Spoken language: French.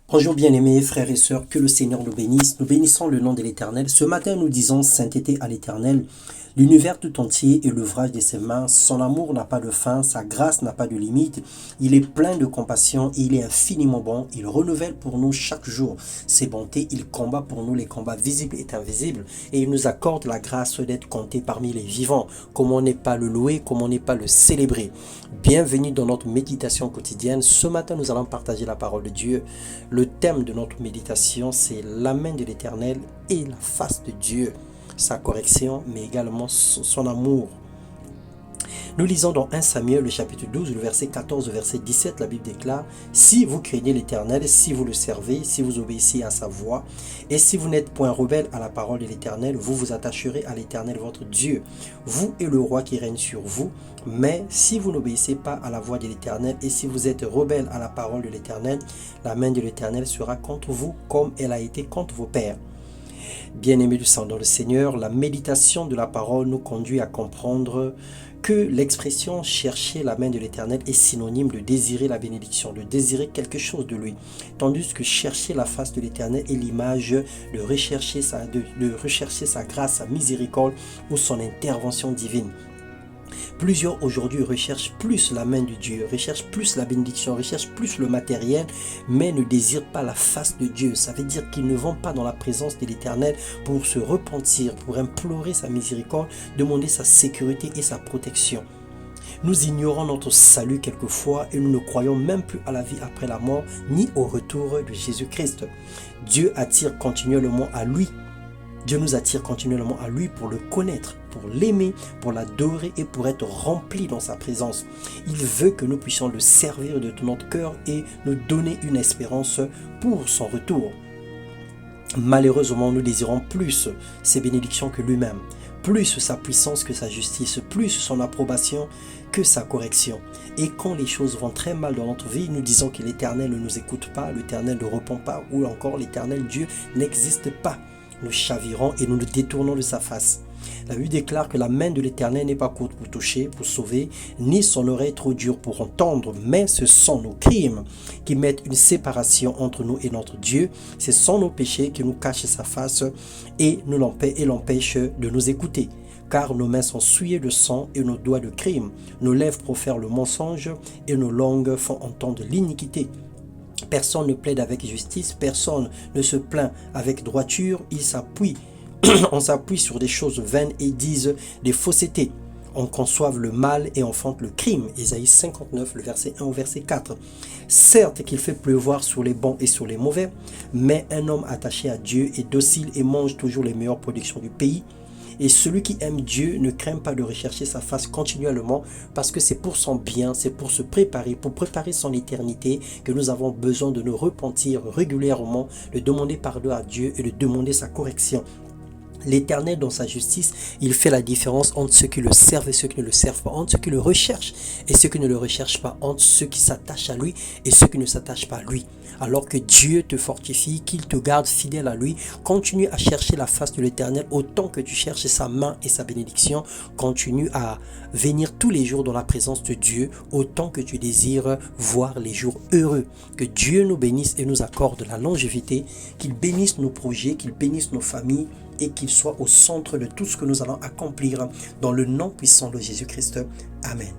Bonjour bien-aimés frères et sœurs, que le Seigneur nous bénisse. Nous bénissons le nom de l'Éternel. Ce matin, nous disons sainteté à l'Éternel. L'univers tout entier est l'ouvrage de ses mains. Son amour n'a pas de fin, sa grâce n'a pas de limite. Il est plein de compassion, il est infiniment bon. Il renouvelle pour nous chaque jour ses bontés. Il combat pour nous les combats visibles et invisibles. Et il nous accorde la grâce d'être compté parmi les vivants. Comment n'est pas le louer, comment n'est pas le célébrer. Bienvenue dans notre méditation quotidienne. Ce matin, nous allons partager la parole de Dieu. Le thème de notre méditation, c'est la main de l'Éternel et la face de Dieu. Sa correction, mais également son amour. Nous lisons dans 1 Samuel, le chapitre 12, le verset 14, le verset 17, la Bible déclare « Si vous craignez l'Éternel, si vous le servez, si vous obéissez à sa voix, et si vous n'êtes point rebelle à la parole de l'Éternel, vous vous attacherez à l'Éternel votre Dieu, vous et le roi qui règne sur vous. Mais si vous n'obéissez pas à la voix de l'Éternel, et si vous êtes rebelle à la parole de l'Éternel, la main de l'Éternel sera contre vous, comme elle a été contre vos pères. » Bien-aimés du sang dans le Seigneur, la méditation de la parole nous conduit à comprendre que l'expression « chercher la main de l'Éternel » est synonyme de désirer la bénédiction, de désirer quelque chose de lui, tandis que chercher la face de l'Éternel est l'image de rechercher sa grâce, sa miséricorde ou son intervention divine. Plusieurs aujourd'hui recherchent plus la main de Dieu, recherchent plus la bénédiction, recherchent plus le matériel, mais ne désirent pas la face de Dieu. Ça veut dire qu'ils ne vont pas dans la présence de l'Éternel pour se repentir, pour implorer sa miséricorde, demander sa sécurité et sa protection. Nous ignorons notre salut quelquefois et nous ne croyons même plus à la vie après la mort, ni au retour de Jésus-Christ. Dieu attire continuellement à lui. Dieu nous attire continuellement à lui pour le connaître, pour l'aimer, pour l'adorer et pour être rempli dans sa présence. Il veut que nous puissions le servir de tout notre cœur et nous donner une espérance pour son retour. Malheureusement, nous désirons plus ses bénédictions que lui-même, plus sa puissance que sa justice, plus son approbation que sa correction. Et quand les choses vont très mal dans notre vie, nous disons que l'Éternel ne nous écoute pas, l'Éternel ne répond pas, ou encore l'Éternel Dieu n'existe pas. Nous chavirons et nous nous détournons de sa face. La Bible déclare que la main de l'Éternel n'est pas courte pour toucher, pour sauver, ni son oreille trop dure pour entendre, mais ce sont nos crimes qui mettent une séparation entre nous et notre Dieu. Ce sont nos péchés qui nous cachent sa face et l'empêchent de nous écouter. Car nos mains sont souillées de sang et nos doigts de crime. Nos lèvres profèrent le mensonge et nos langues font entendre l'iniquité. Personne ne plaide avec justice, personne ne se plaint avec droiture, on s'appuie sur des choses vaines et disent des faussetés. On conçoive le mal et enfante le crime. Ésaïe 59, le verset 1 au verset 4. Certes qu'il fait pleuvoir sur les bons et sur les mauvais, mais un homme attaché à Dieu est docile et mange toujours les meilleures productions du pays. Et celui qui aime Dieu ne craint pas de rechercher sa face continuellement parce que c'est pour son bien, c'est pour se préparer, pour préparer son éternité que nous avons besoin de nous repentir régulièrement, de demander pardon à Dieu et de demander sa correction. L'Éternel, dans sa justice, il fait la différence entre ceux qui le servent et ceux qui ne le servent pas, entre ceux qui le recherchent et ceux qui ne le recherchent pas, entre ceux qui s'attachent à lui et ceux qui ne s'attachent pas à lui. Alors que Dieu te fortifie, qu'il te garde fidèle à lui, continue à chercher la face de l'Éternel autant que tu cherches sa main et sa bénédiction. Continue à venir tous les jours dans la présence de Dieu autant que tu désires voir les jours heureux. Que Dieu nous bénisse et nous accorde la longévité, qu'il bénisse nos projets, qu'il bénisse nos familles, et qu'il soit au centre de tout ce que nous allons accomplir dans le nom puissant de Jésus-Christ. Amen.